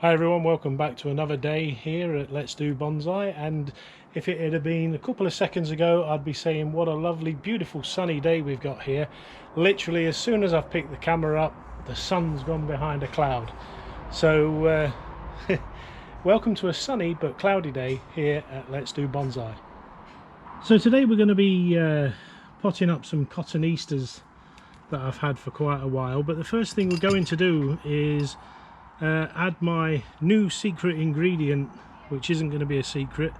Hi everyone, welcome back to another day here at Let's Do Bonsai. And if it had been a couple of seconds ago, I'd be saying what a lovely, beautiful sunny day we've got here. Literally, as soon as I've picked the camera up, the sun's gone behind a cloud. So welcome to a sunny but cloudy day here at Let's Do Bonsai. So today we're going to be potting up some Cotoneasters that I've had for quite a while. But the first thing we're going to do is add my new secret ingredient, which isn't going to be a secret,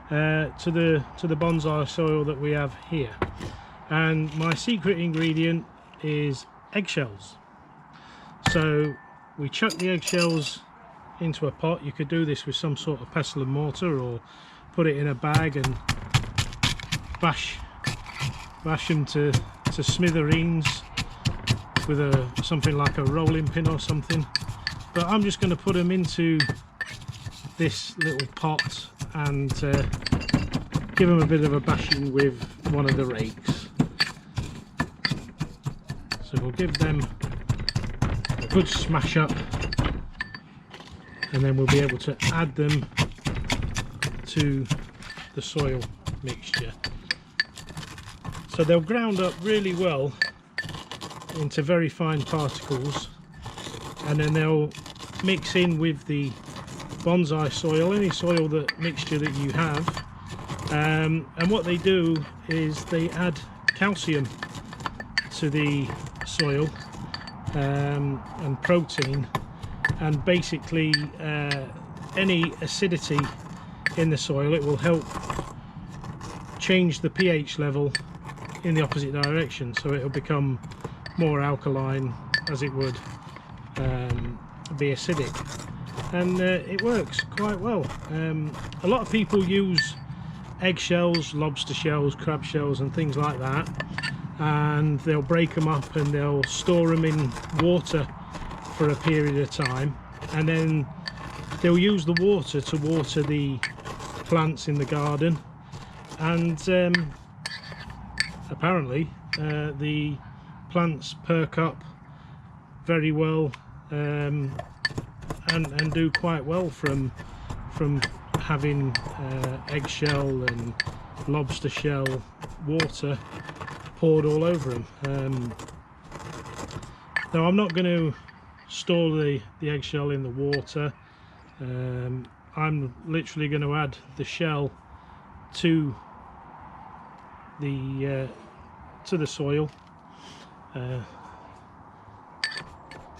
to the bonsai soil that we have here. And my secret ingredient is eggshells. So we chuck the eggshells into a pot. You could do this with some sort of pestle and mortar, or put it in a bag and bash them to smithereens with something like a rolling pin or something. But I'm just going to put them into this little pot and give them a bit of a bashing with one of the rakes. So we'll give them a good smash up, and then we'll be able to add them to the soil mixture. So they'll ground up really well into very fine particles, and then they'll mix in with the bonsai soil, any soil mixture that you have. And what they do is they add calcium to the soil and protein, and basically any acidity in the soil, it will help change the pH level in the opposite direction, so it'll become more alkaline, as it would be acidic. And it works quite well. A lot of people use eggshells, lobster shells, crab shells and things like that, and they'll break them up and they'll store them in water for a period of time, and then they'll use the water to water the plants in the garden. And apparently the plants perk up very well, and do quite well from having eggshell and lobster shell water poured all over them. Now I'm not going to store the eggshell in the water. I'm literally going to add the shell to the soil,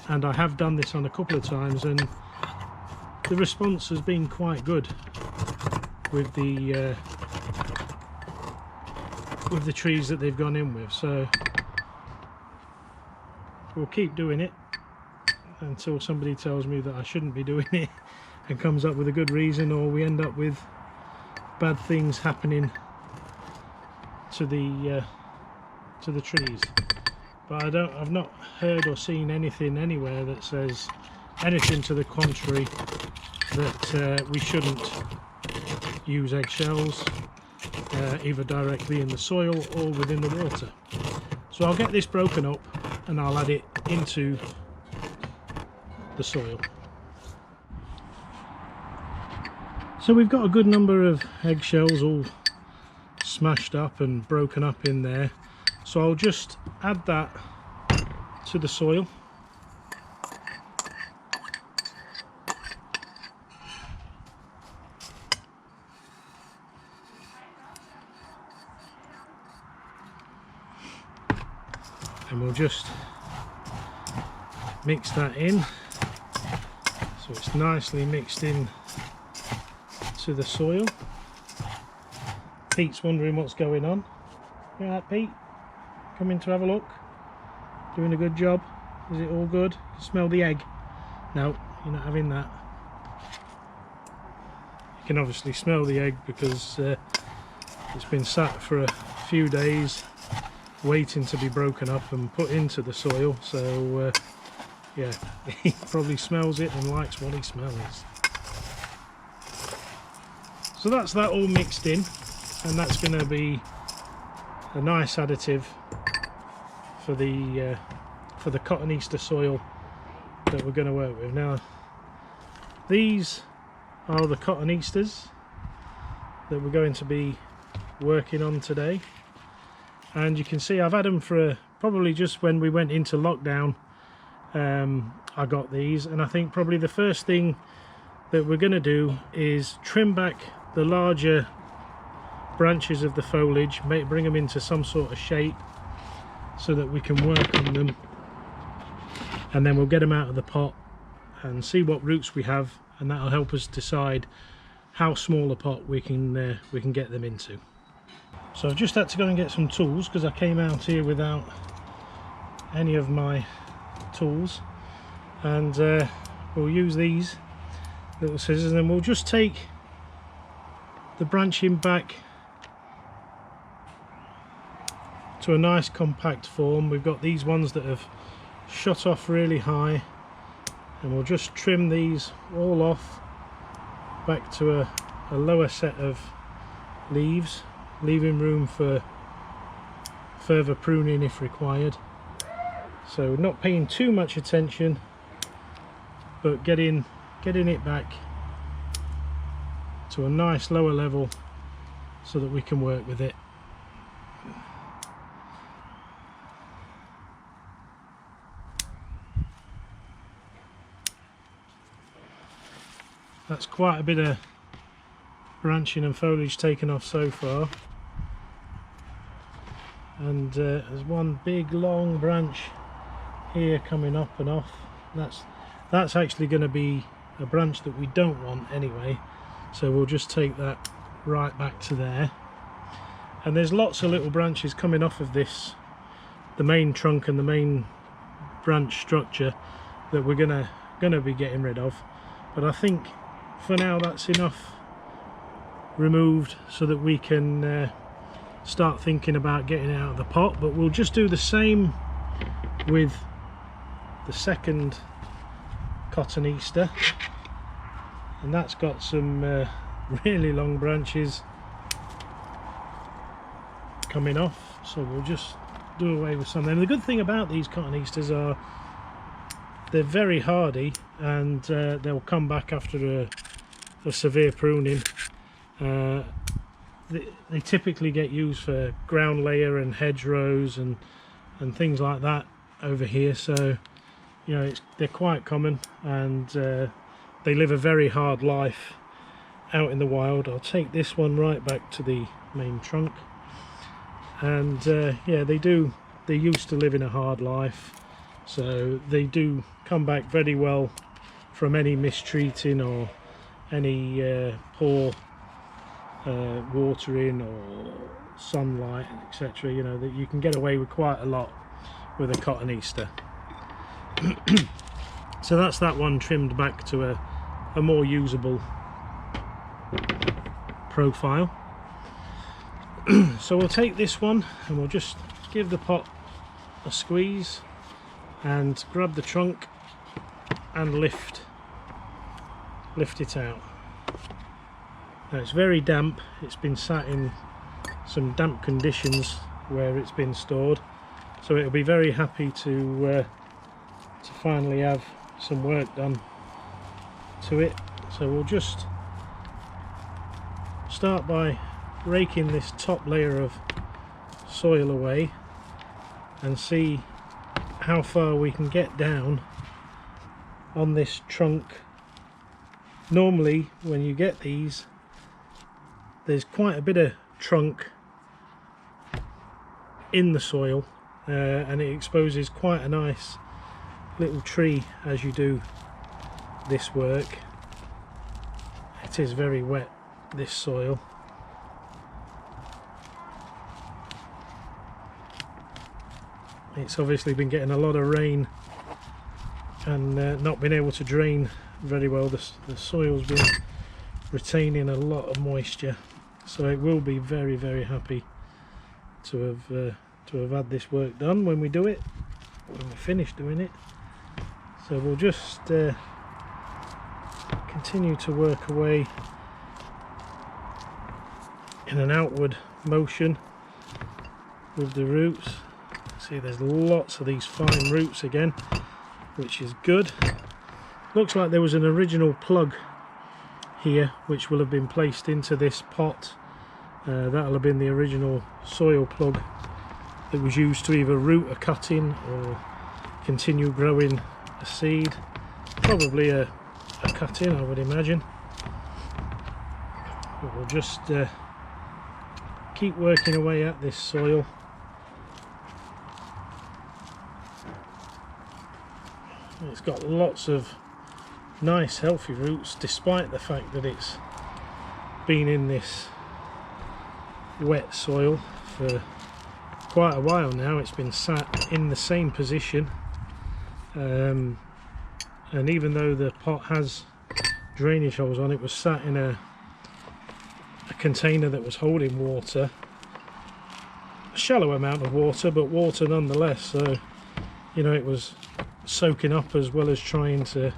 and I have done this on a couple of times, and the response has been quite good with the trees that they've gone in with. So we'll keep doing it until somebody tells me that I shouldn't be doing it and comes up with a good reason, or we end up with bad things happening to the trees. But I've not heard or seen anything anywhere that says anything to the contrary, that we shouldn't use eggshells either directly in the soil or within the water. So I'll get this broken up and I'll add it into the soil. So we've got a good number of eggshells all smashed up and broken up in there, so I'll just add that to the soil. And we'll just mix that in so it's nicely mixed in to the soil. Pete's wondering what's going on. You alright, Pete? Coming to have a look? Doing a good job? Is it all good? Smell the egg? No, you're not having that. You can obviously smell the egg because it's been sat for a few days waiting to be broken up and put into the soil. So yeah, he probably smells it and likes what he smells. So that's that all mixed in, and that's going to be a nice additive for the Cotoneaster soil that we're going to work with. Now these are the Cotoneasters that we're going to be working on today, and you can see I've had them for probably just when we went into lockdown. I got these, and I think probably the first thing that we're going to do is trim back the larger branches of the foliage, bring them into some sort of shape so that we can work on them, and then we'll get them out of the pot and see what roots we have, and that'll help us decide how small a pot we can get them into. So I've just had to go and get some tools because I came out here without any of my tools, and we'll use these little scissors, and then we'll just take the branching back to a nice compact form. We've got these ones that have shot off really high, and we'll just trim these all off back to a lower set of leaves, leaving room for further pruning if required. So not paying too much attention, but getting it back to a nice lower level so that we can work with it. That's quite a bit of branching and foliage taken off so far, and there's one big long branch here coming up and off. That's actually going to be a branch that we don't want anyway, so we'll just take that right back to there. And there's lots of little branches coming off of this, the main trunk and the main branch structure, that we're gonna be getting rid of, but I think for now that's enough removed so that we can start thinking about getting it out of the pot. But we'll just do the same with the second Cotoneaster, and that's got some really long branches coming off, so we'll just do away with some. And the good thing about these Cotoneasters are they're very hardy, and they'll come back after a severe pruning. They typically get used for ground layer and hedgerows and things like that over here, so you know they're quite common, and they live a very hard life out in the wild. I'll take this one right back to the main trunk, and yeah, they used to live in a hard life, so they do come back very well from any mistreating or any poor watering or sunlight, etc. You know that you can get away with quite a lot with a Cotoneaster. So that's that one trimmed back to a more usable profile. So we'll take this one and we'll just give the pot a squeeze and grab the trunk and lift it out. Now it's very damp, it's been sat in some damp conditions where it's been stored, so it'll be very happy to finally have some work done to it. So we'll just start by raking this top layer of soil away and see how far we can get down on this trunk. Normally when you get these, there's quite a bit of trunk in the soil, and it exposes quite a nice little tree as you do this work. It is very wet, this soil. It's obviously been getting a lot of rain and not been able to drain very well. The soil's been retaining a lot of moisture, so it will be very, very happy to have had this work done when we do it, when we finish doing it. So we'll just continue to work away in an outward motion with the roots. See, there's lots of these fine roots again, which is good. Looks like there was an original plug here which will have been placed into this pot. That'll have been the original soil plug that was used to either root a cutting or continue growing a seed. Probably a cutting, I would imagine. But we'll just keep working away at this soil. It's got lots of nice healthy roots, despite the fact that it's been in this wet soil for quite a while now. It's been sat in the same position, and even though the pot has drainage holes on, it was sat in a container that was holding water, a shallow amount of water, but water nonetheless. So you know, it was soaking up as well as trying to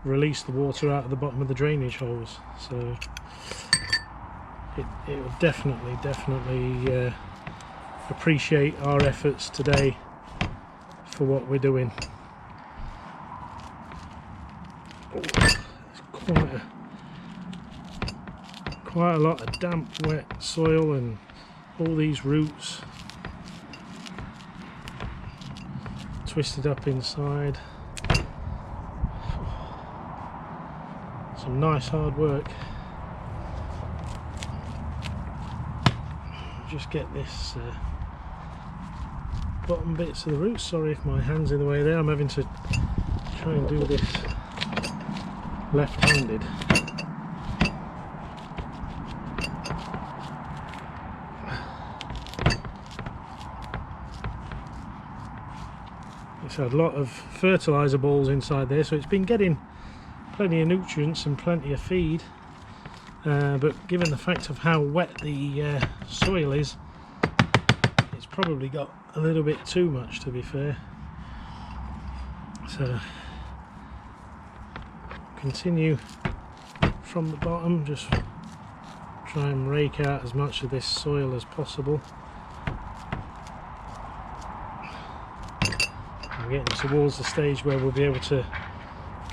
release the water out of the bottom of the drainage holes. So it will definitely appreciate our efforts today for what we're doing. Oh, there's quite a lot of damp, wet soil and all these roots twisted up inside. Some nice hard work. Just get this bottom bits of the roots. Sorry if my hand's in the way there. I'm having to try and do this left-handed. It's had a lot of fertilizer balls inside there, so it's been getting plenty of nutrients and plenty of feed, but given the fact of how wet the soil is, it's probably got a little bit too much, to be fair. So continue from the bottom, just try and rake out as much of this soil as possible. We're getting towards the stage where we'll be able to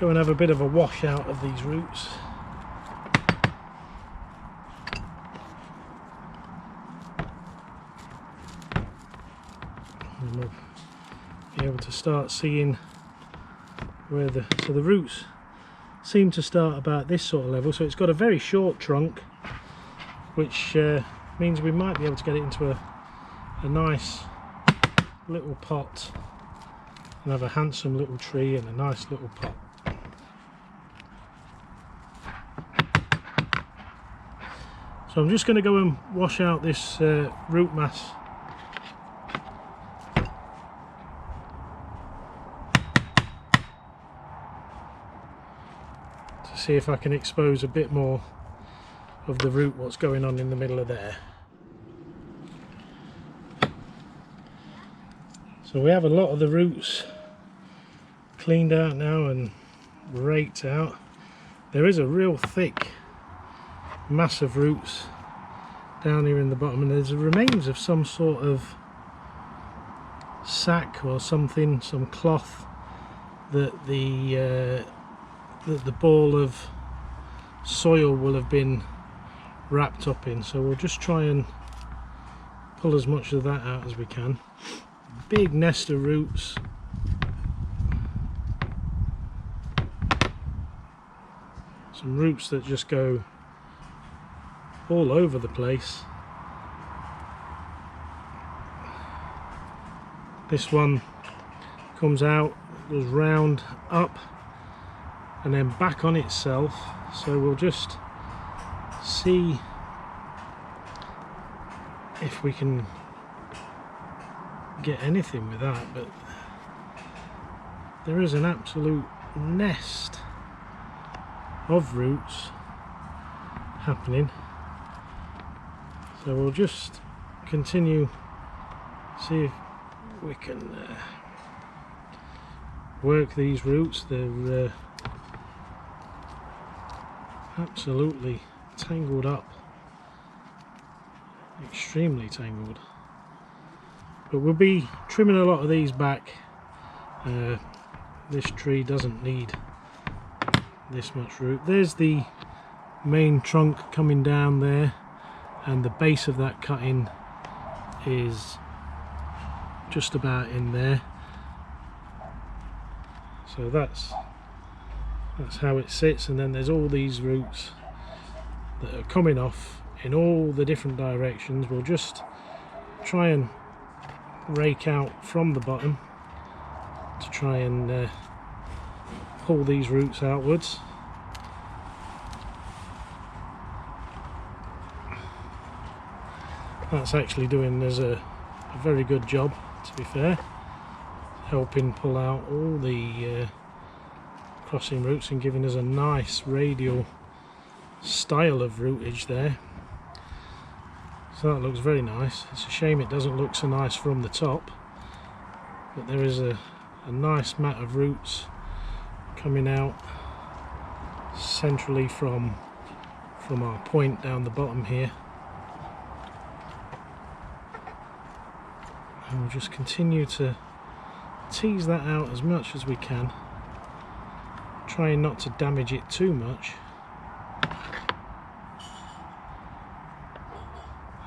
go and have a bit of a wash out of these roots. And we'll be able to start seeing where the roots seem to start about this sort of level. So it's got a very short trunk, which means we might be able to get it into a nice little pot and have a handsome little tree and a nice little pot. So I'm just going to go and wash out this root mass. To see if I can expose a bit more of the root, what's going on in the middle of there. So we have a lot of the roots cleaned out now and raked out. There is a real thick mass of roots down here in the bottom, and there's the remains of some sort of sack or something, some cloth that the ball of soil will have been wrapped up in. So we'll just try and pull as much of that out as we can. Big nest of roots. Some roots that just go all over the place. This one comes out, goes round, up, and then back on itself. So we'll just see if we can get anything with that, but there is an absolute nest of roots happening. So we'll just continue, see if we can work these roots. They're absolutely tangled up, extremely tangled, but we'll be trimming a lot of these back. This tree doesn't need this much root. There's the main trunk coming down there, and the base of that cutting is just about in there. So that's how it sits, and then there's all these roots that are coming off in all the different directions. We'll just try and rake out from the bottom to try and pull these roots outwards. That's actually doing us a very good job, to be fair, helping pull out all the crossing roots and giving us a nice radial style of rootage there. So that looks very nice. It's a shame it doesn't look so nice from the top, but there is a nice mat of roots coming out centrally from our point down the bottom here. And we'll just continue to tease that out as much as we can, trying not to damage it too much.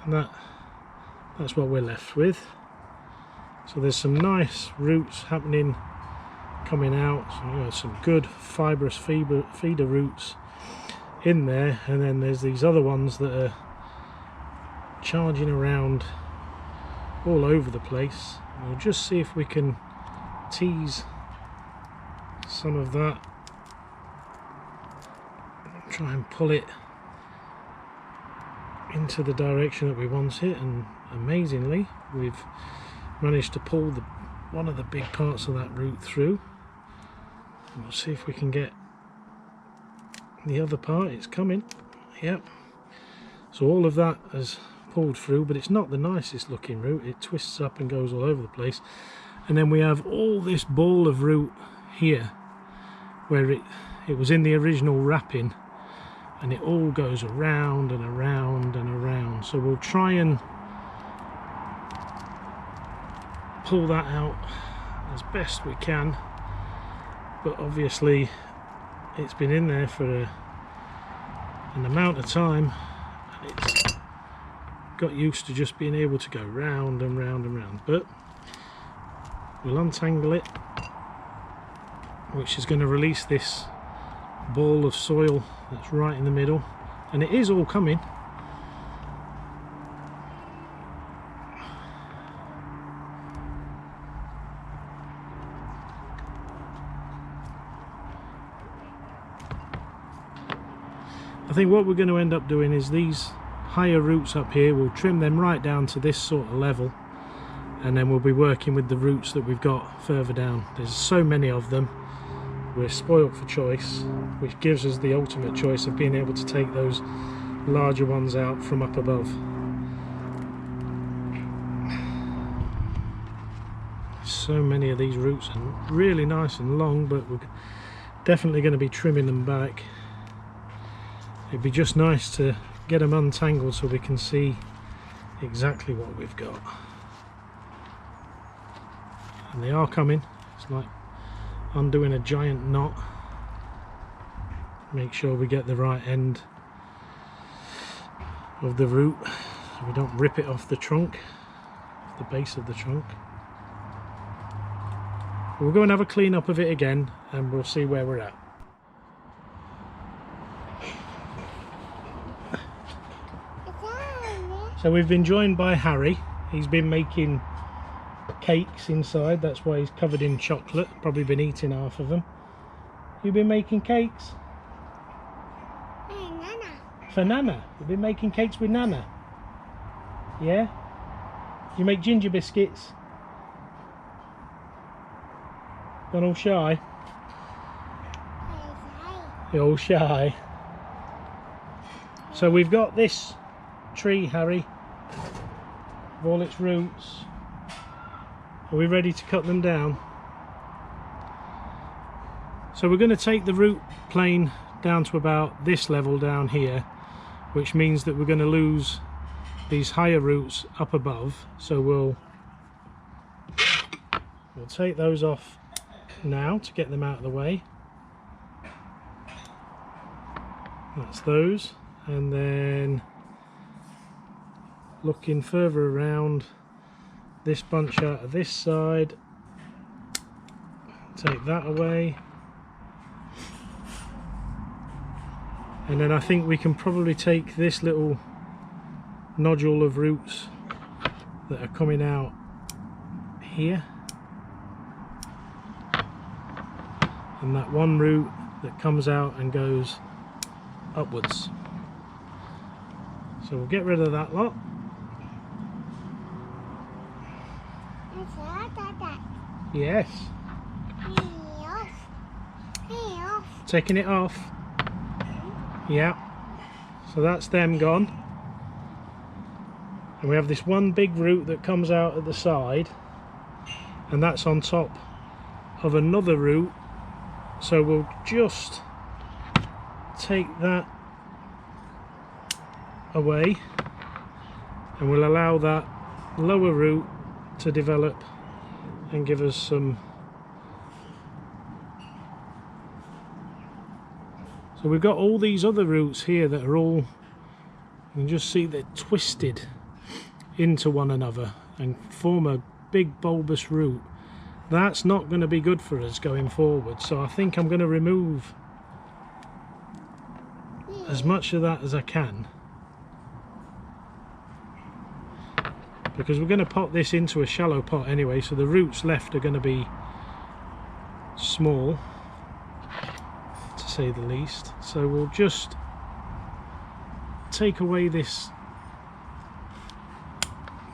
And that's what we're left with. So there's some nice roots happening, coming out, so, you know, some good fibrous feeder roots in there, and then there's these other ones that are charging around all over the place. We'll just see if we can tease some of that, try and pull it into the direction that we want it, and amazingly we've managed to pull one of the big parts of that root through. And we'll see if we can get the other part. It's coming. Yep. So all of that has pulled through, but it's not the nicest looking root. It twists up and goes all over the place. And then we have all this ball of root here where it was in the original wrapping, and it all goes around and around and around. So we'll try and pull that out as best we can, but obviously it's been in there for an amount of time, and it's got used to just being able to go round and round and round. But we'll untangle it, which is going to release this ball of soil that's right in the middle, and it is all coming. I think what we're going to end up doing is these higher roots up here, we'll trim them right down to this sort of level, and then we'll be working with the roots that we've got further down. There's so many of them, we're spoilt for choice, which gives us the ultimate choice of being able to take those larger ones out from up above. So many of these roots are really nice and long, but we're definitely going to be trimming them back. It'd be just nice to get them untangled so we can see exactly what we've got. And they are coming. It's like undoing a giant knot. Make sure we get the right end of the root so we don't rip it off the trunk, off the base of the trunk. We'll go and have a clean up of it again, and we'll see where we're at. So we've been joined by Harry. He's been making cakes inside, that's why he's covered in chocolate, probably been eating half of them. You've been making cakes? Nana. For Nana? You've been making cakes with Nana? Yeah? You make ginger biscuits? Gone all shy? You're all shy. So we've got this tree, Harry, with all its roots. Are we ready to cut them down? So we're going to take the root plane down to about this level down here, which means that we're going to lose these higher roots up above. So we'll take those off now to get them out of the way. That's those, and then looking further around, this bunch out of this side, take that away, and then I think we can probably take this little nodule of roots that are coming out here, and that one root that comes out and goes upwards. So we'll get rid of that lot. Yes. Taking it off. Yeah. So that's them gone. And we have this one big root that comes out at the side, and that's on top of another root. So we'll just take that away, and we'll allow that lower root to develop and give us some. So we've got all these other roots here that are all, you can just see they're twisted into one another and form a big bulbous root. That's not going to be good for us going forward, so I think I'm going to remove as much of that as I can, because we're going to pot this into a shallow pot anyway, so the roots left are going to be small, to say the least. So we'll just take away this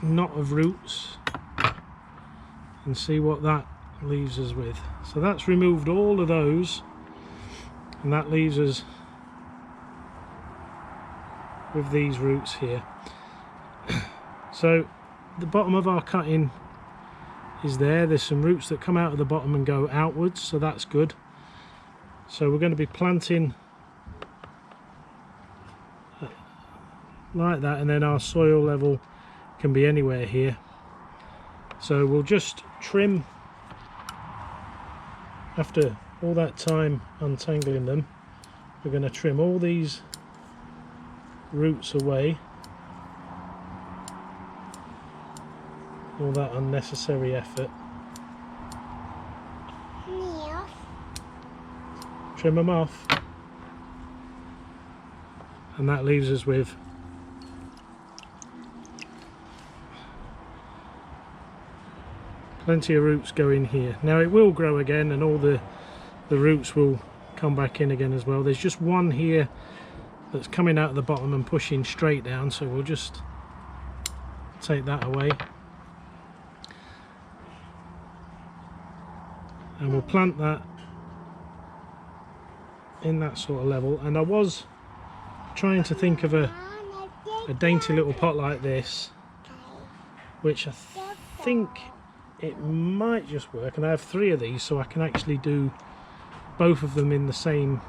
knot of roots and see what that leaves us with. So that's removed all of those, and that leaves us with these roots here. So the bottom of our cutting is there. There's some roots that come out of the bottom and go outwards, so that's good. So we're going to be planting like that, and then our soil level can be anywhere here. So we'll just trim, after all that time untangling them, we're going to trim all these roots away, all that unnecessary effort. Trim them off, and that leaves us with plenty of roots going here. Now it will grow again, and all the roots will come back in again as well. There's just one here that's coming out of the bottom and pushing straight down, so we'll just take that away, and we'll plant that in that sort of level. And I was trying to think of a dainty little pot like this, which I think it might just work, and I have 3 of these, so I can actually do both of them in the same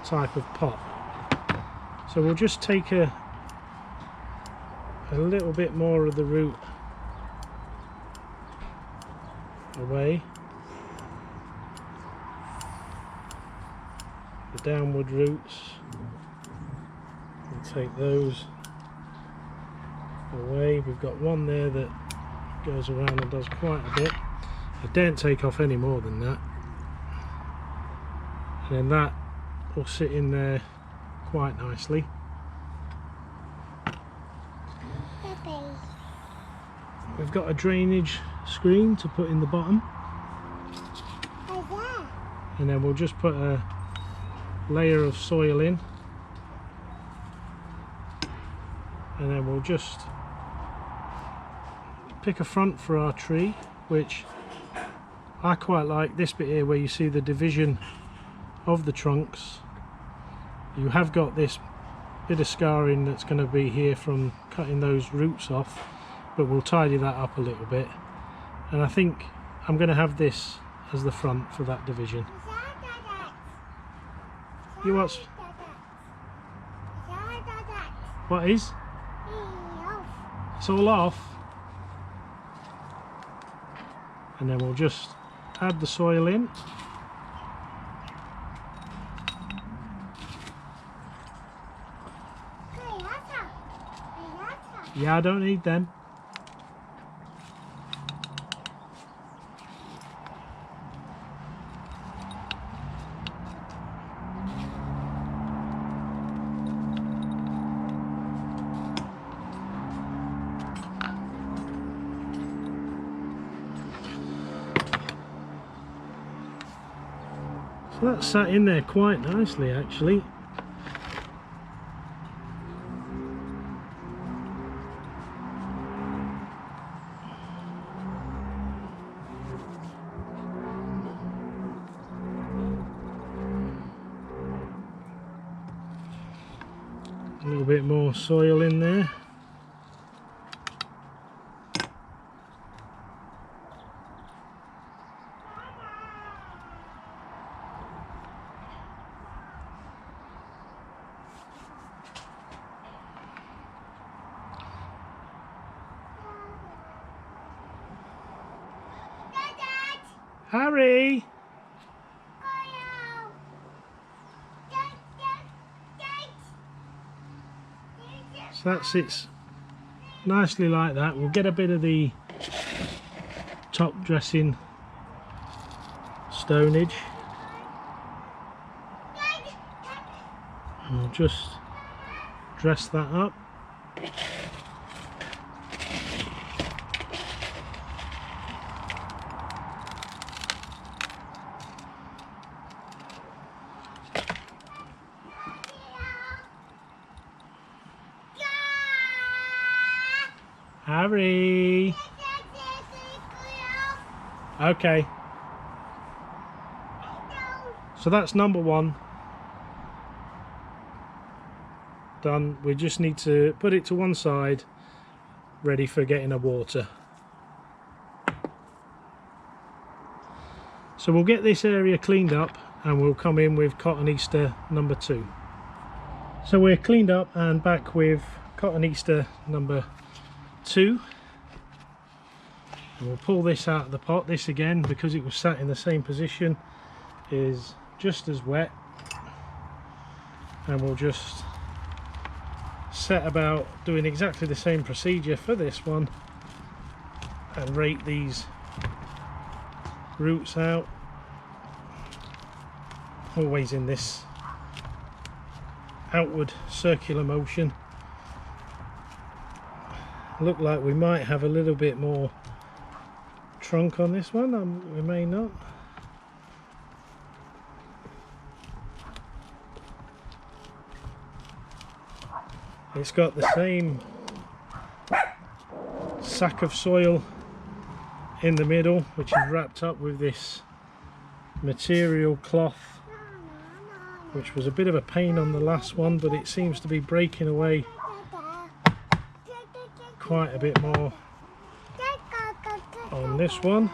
type of pot. So we'll just take a little bit more of the root away, the downward roots, and take those away. We've got one there that goes around and does quite a bit. I daren't take off any more than that, and then that will sit in there quite nicely. We've got a drainage screen to put in the bottom, and then we'll just put a layer of soil in, and then we'll just pick a front for our tree, which I quite like this bit here where you see the division of the trunks. You have got this bit of scarring that's going to be here from cutting those roots off, but we'll tidy that up a little bit, and I think I'm going to have this as the front for that division. You watch. What is? It's all off. And then we'll just add the soil in. Yeah, I don't need them. So that's sat in there quite nicely actually. A little bit more soil in there. Harry! So that sits nicely like that. We'll get a bit of the top dressing stonage. And we'll just dress that up. Harry! Okay. So that's number one. Done. We just need to put it to one side, ready for getting a water. So we'll get this area cleaned up and we'll come in with Cotoneaster number 2. So we're cleaned up and back with Cotoneaster number 2. And we'll pull this out of the pot. This again, because it was sat in the same position, is just as wet. And we'll just set about doing exactly the same procedure for this one and rake these roots out, always in this outward circular motion. Look like we might have a little bit more trunk on this one, we may not. It's got the same sack of soil in the middle, which is wrapped up with this material cloth, which was a bit of a pain on the last one, but it seems to be breaking away quite a bit more on this one.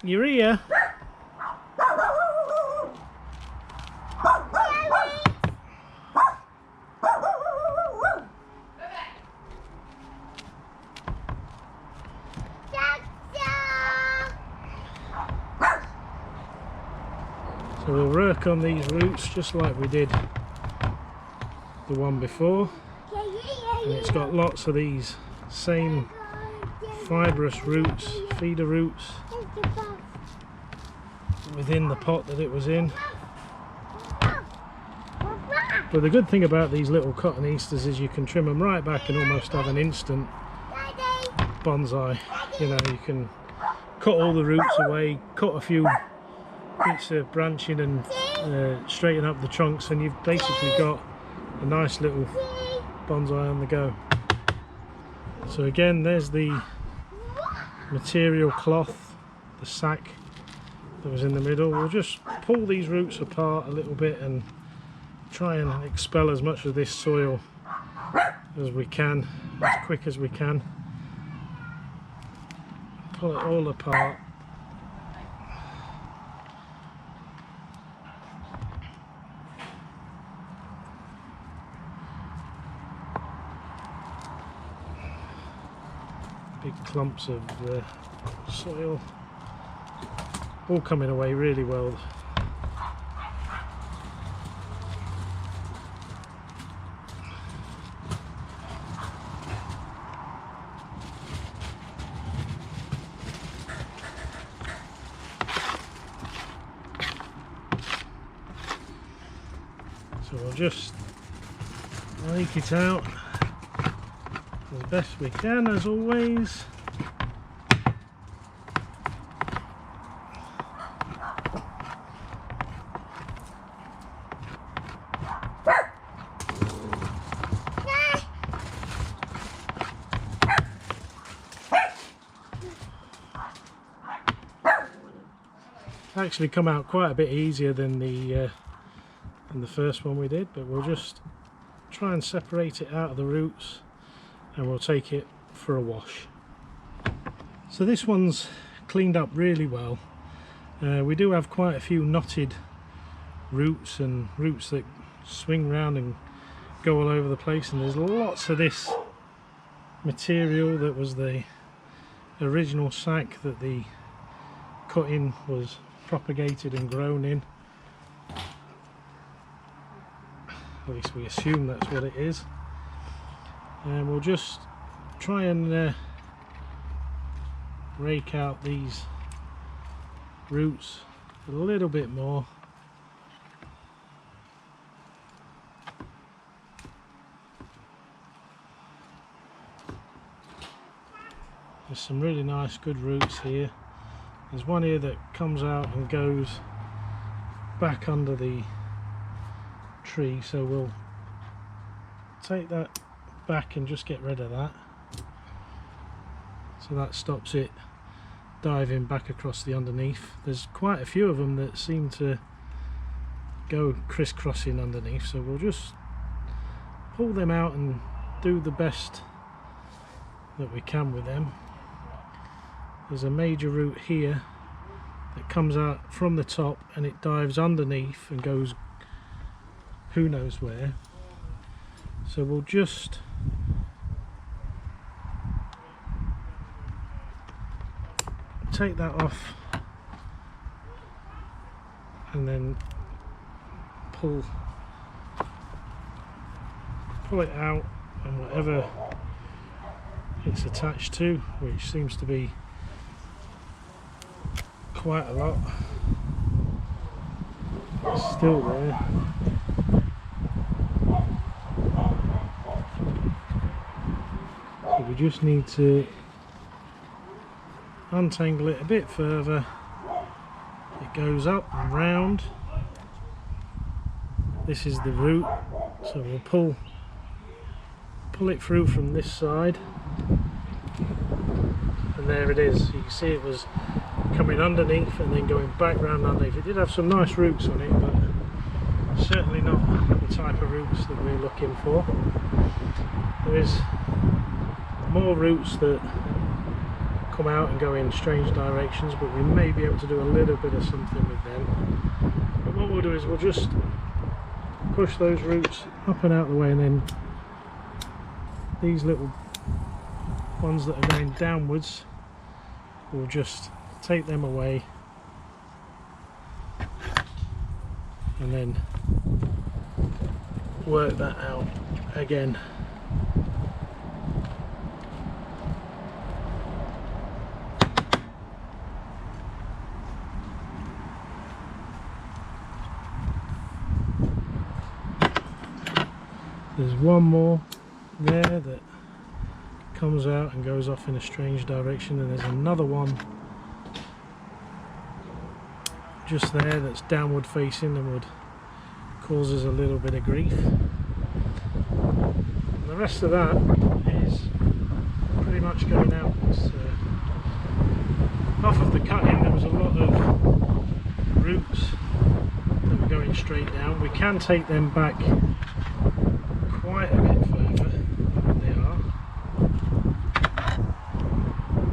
Your ear? So we'll work on these roots just like we did the one before, and it's got lots of these same fibrous roots, feeder roots, within the pot that it was in. But the good thing about these little Cotoneasters is you can trim them right back and almost have an instant bonsai. You know, you can cut all the roots away, cut a few bits of branching and straighten up the trunks, and you've basically got a nice little bonsai on the go. So again, there's the material cloth, the sack that was in the middle. We'll just pull these roots apart a little bit and try and expel as much of this soil as we can, as quick as we can. Pull it all apart. big clumps of soil, all coming away really well. So we'll just rake it out as best we can, as always. Actually come out quite a bit easier than the first one we did, but we'll just try and separate it out of the roots and we'll take it for a wash. So this one's cleaned up really well. We do have quite a few knotted roots and roots that swing round and go all over the place, and there's lots of this material that was the original sack that the cutting was propagated and grown in. At least we assume that's what it is. And we'll just try and rake out these roots a little bit more. There's some really nice good roots here. There's one here that comes out and goes back under the tree, so we'll take that back and just get rid of that, so that stops it diving back across the underneath. There's quite a few of them that seem to go crisscrossing underneath, so we'll just pull them out and do the best that we can with them. There's a major root here that comes out from the top and it dives underneath and goes who knows where. So we'll just take that off and then pull it out, and whatever it's attached to, which seems to be quite a lot, it's still there. So we just need to untangle it a bit further. It goes up and round. This is the root, so we'll pull it through from this side, and there it is. You can see it was coming underneath and then going back round underneath. It did have some nice roots on it, but certainly not the type of roots that we're looking for. There is more roots that come out and go in strange directions, but we may be able to do a little bit of something with them. But what we'll do is we'll just push those roots up and out of the way, and then these little ones that are going downwards, we'll just take them away and then work that out again. There's one more there that comes out and goes off in a strange direction, and there's another one just there that's downward facing and would cause us a little bit of grief. And the rest of that is pretty much going outwards. Off of the cutting there was a lot of roots that were going straight down. We can take them back quite a bit further than they are.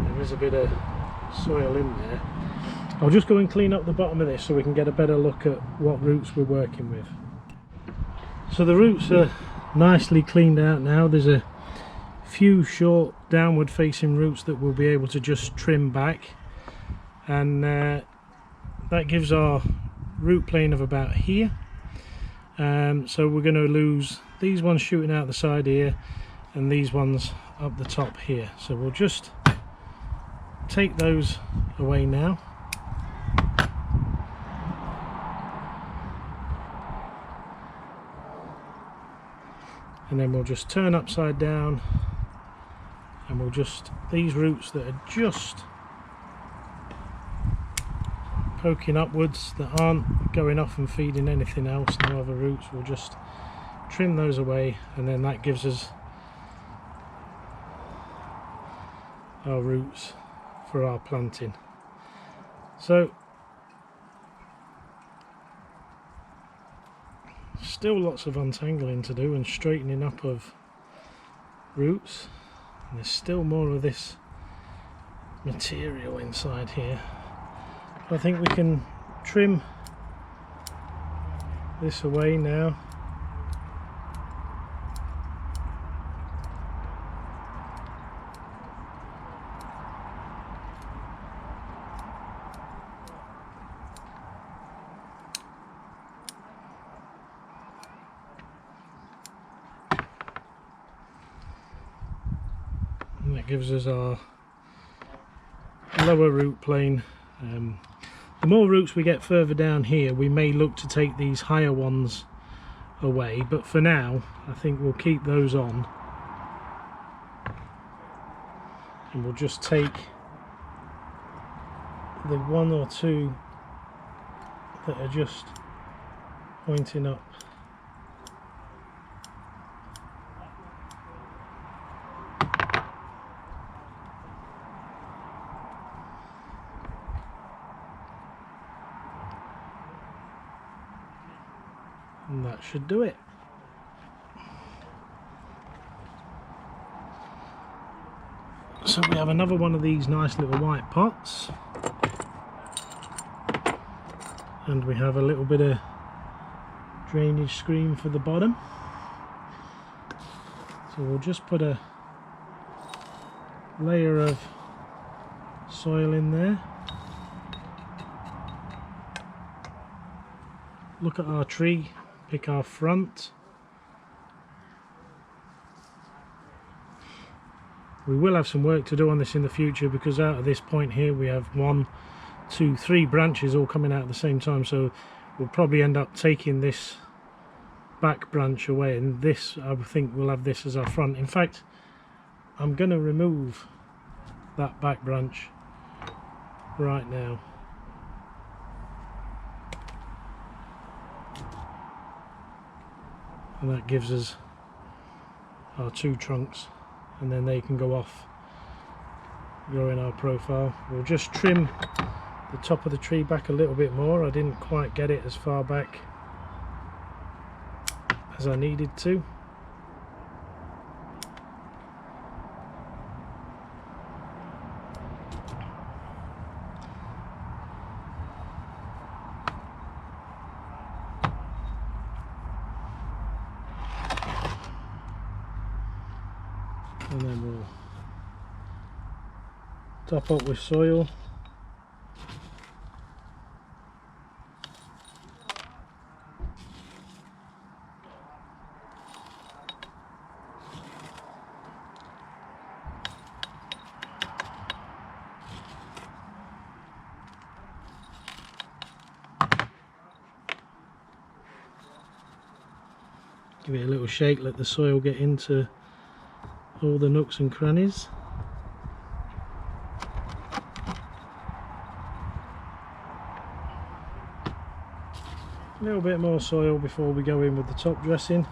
There is a bit of soil in there. I'll just go and clean up the bottom of this so we can get a better look at what roots we're working with. So the roots are nicely cleaned out now. There's a few short downward facing roots that we'll be able to just trim back, and that gives our root plane of about here. So we're going to lose these ones shooting out the side here and these ones up the top here, so we'll just take those away now. And then we'll just turn upside down, and we'll just, these roots that are just poking upwards, that aren't going off and feeding anything else, no other roots, we'll just trim those away, and then that gives us our roots for our planting. So still lots of untangling to do and straightening up of roots, and there's still more of this material inside here. I think we can trim this away now. And that gives us our lower root plane. The more roots we get further down here, we may look to take these higher ones away, but for now I think we'll keep those on, and we'll just take the one or two that are just pointing up. And that should do it. So we have another one of these nice little white pots, and we have a little bit of drainage screen for the bottom. So we'll just put a layer of soil in there. Look at our tree, pick our front. We will have some work to do on this in the future, because out of this point here we have 1, 2, 3 branches all coming out at the same time, so we'll probably end up taking this back branch away, and this, I think we'll have this as our front. In fact, I'm going to remove that back branch right now. And that gives us our 2 trunks, and then they can go off growing our profile. We'll just trim the top of the tree back a little bit more. I didn't quite get it as far back as I needed to. And then we'll top up with soil. Give it a little shake, let the soil get into all the nooks and crannies. A little bit more soil before we go in with the top dressing.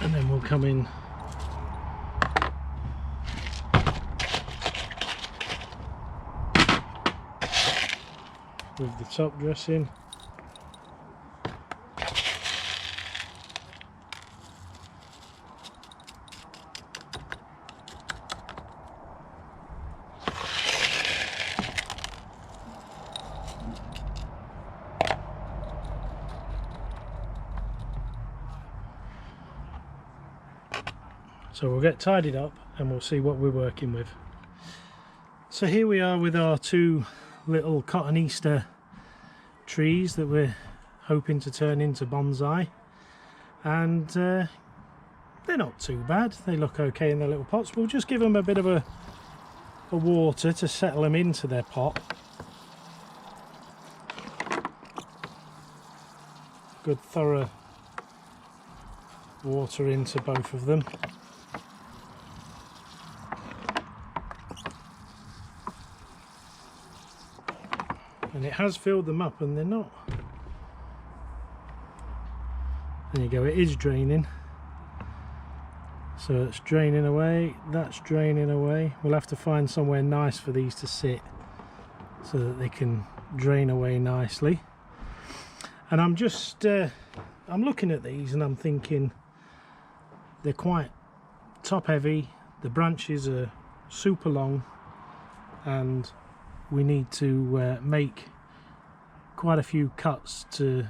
And then we'll come in with the top dressing. So we'll get tidied up and we'll see what we're working with. So here we are with our two little Cotoneaster trees that we're hoping to turn into bonsai, and they're not too bad. They look okay in their little pots. We'll just give them a bit of a water to settle them into their pot. Good thorough water into both of them. And it has filled them up, and they're not. There you go, it is draining. So it's draining away, that's draining away. We'll have to find somewhere nice for these to sit so that they can drain away nicely. And I'm just I'm looking at these and I'm thinking they're quite top heavy, the branches are super long, and we need to make quite a few cuts to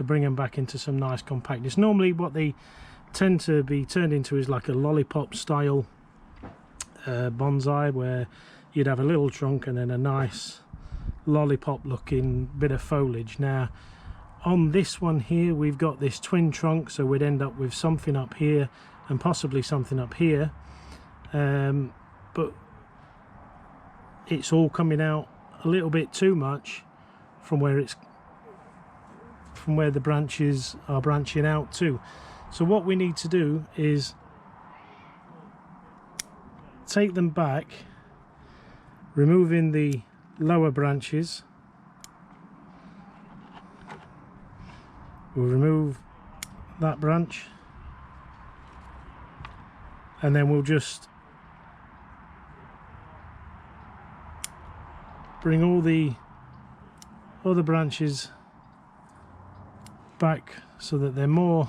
bring them back into some nice compactness. Normally what they tend to be turned into is like a lollipop style bonsai, where you'd have a little trunk and then a nice lollipop looking bit of foliage. Now on this one here we've got this twin trunk, so we'd end up with something up here and possibly something up here, but it's all coming out a little bit too much from where the branches are branching out to. So what we need to do is take them back, removing the lower branches. We'll remove that branch, and then we'll just bring all the other branches back so that they're more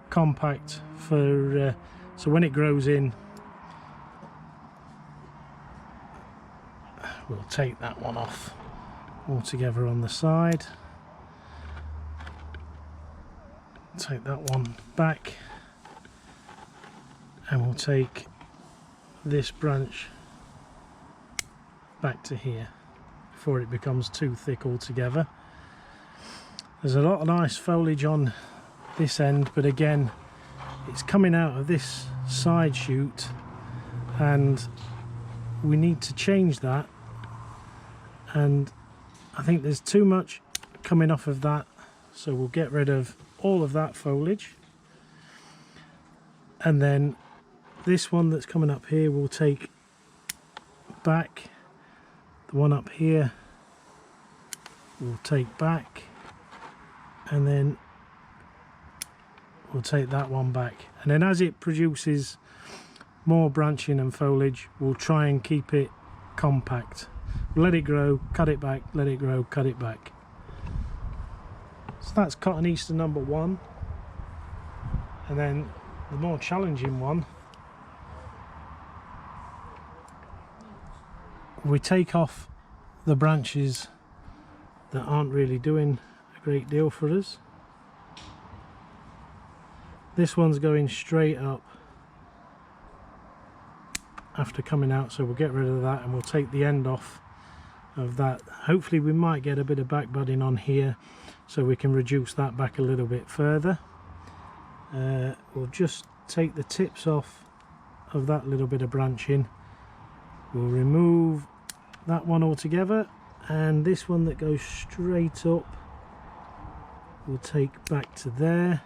compact for so when it grows in. We'll take that one off altogether on the side, take that one back, and we'll take this branch back to here before it becomes too thick altogether. There's a lot of nice foliage on this end, but again it's coming out of this side shoot and we need to change that, and I think there's too much coming off of that, so we'll get rid of all of that foliage. And then this one that's coming up here we'll take back, the one up here we'll take back, and then we'll take that one back. And then as it produces more branching and foliage, we'll try and keep it compact. Let it grow, cut it back, let it grow, cut it back. So that's Cotoneaster number 1. And then the more challenging one, we take off the branches that aren't really doing a great deal for us. This one's going straight up after coming out, so we'll get rid of that and we'll take the end off of that. Hopefully we might get a bit of back budding on here so we can reduce that back a little bit further. We'll just take the tips off of that little bit of branching. We'll remove that one altogether, and this one that goes straight up we'll take back to there.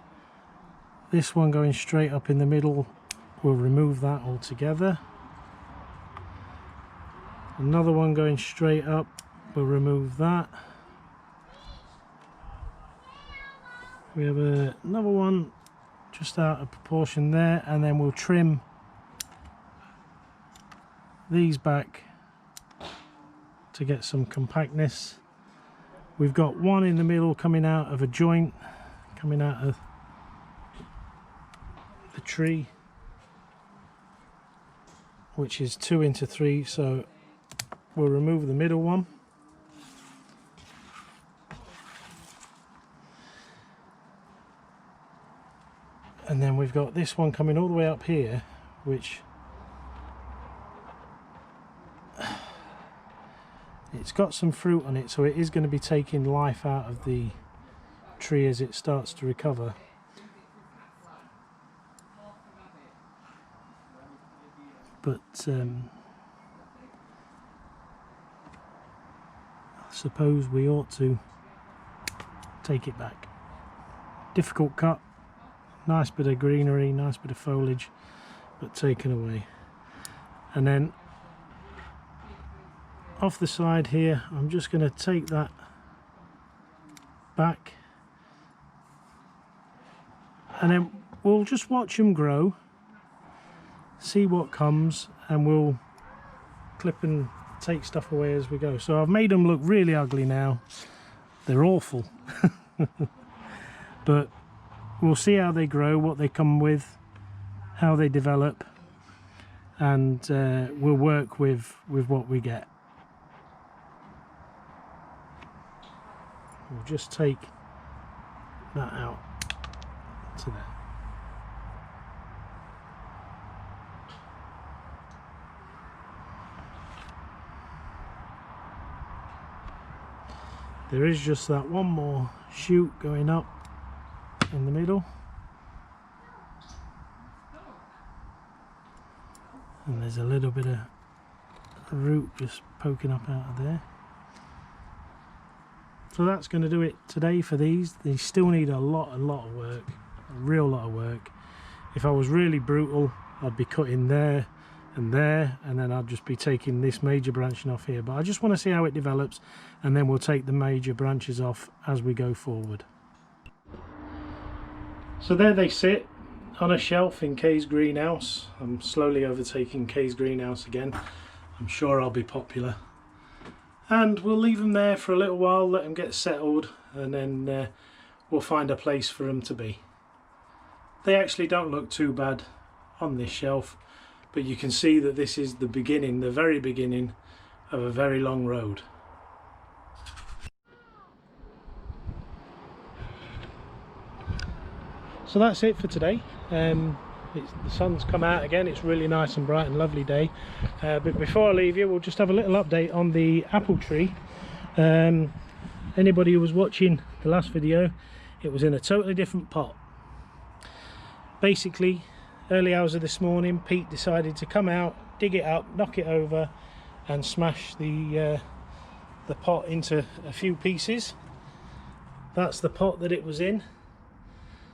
This one going straight up in the middle, we'll remove that altogether. Another one going straight up, we'll remove that. We have another one just out of proportion there, and then we'll trim these back to get some compactness. We've got one in the middle coming out of a joint, coming out of the tree, which is 2 into 3, so we'll remove the middle one. And then we've we've got this one coming all the way up here, which it's got some fruit on it, so it is going to be taking life out of the tree as it starts to recover. But I suppose we ought to take it back. Difficult cut, nice bit of greenery, nice bit of foliage, but taken away. And then off the side here, I'm just going to take that back, and then we'll just watch them grow, see what comes, and we'll clip and take stuff away as we go. So I've made them look really ugly now. They're awful. But we'll see how they grow, what they come with, how they develop, and we'll work with what we get. We'll just take that out to there. There is just that one more shoot going up in the middle, and there's a little bit of root just poking up out of there. So that's going to do it today for these. They still need a lot of work, a real lot of work. If I was really brutal, I'd be cutting there, and then I'd just be taking this major branching off here. But I just want to see how it develops, and then we'll take the major branches off as we go forward. So there they sit on a shelf in Kay's greenhouse. I'm slowly overtaking Kay's greenhouse again. I'm sure I'll be popular. And we'll leave them there for a little while, let them get settled, and then we'll find a place for them to be. They actually don't look too bad on this shelf, but you can see that this is the beginning, the very beginning of a very long road. So that's it for today. The sun's come out again, it's really nice and bright and lovely day. But before I leave you, we'll just have a little update on the apple tree. Anybody who was watching the last video, it was in a totally different pot. Basically, early hours of this morning, Pete decided to come out, dig it up, knock it over, and smash the pot into a few pieces. That's the pot that it was in.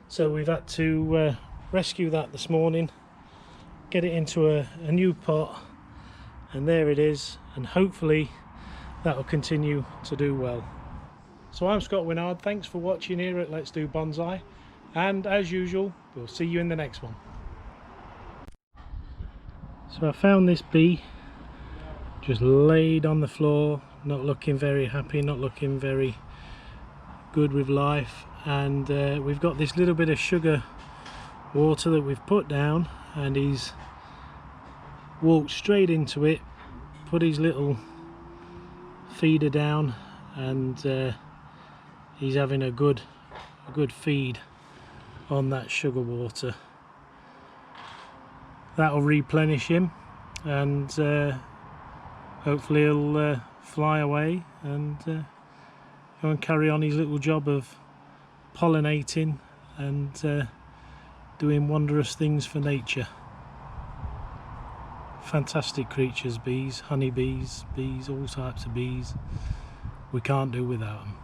So we've had to rescue that this morning, get it into a new pot, and there it is, and hopefully that will continue to do well. So I'm Scott Winard, thanks for watching here at Let's Do Bonsai, and as usual, we'll see you in the next one. So I found this bee just laid on the floor, not looking very happy, not looking very good with life, and we've got this little bit of sugar water that we've put down, and he's walked straight into it, put his little feeder down, and he's having a good feed on that sugar water. That'll replenish him, and hopefully he'll fly away and go and carry on his little job of pollinating and doing wondrous things for nature. Fantastic creatures, bees, honeybees, bees, all types of bees. We can't do without them.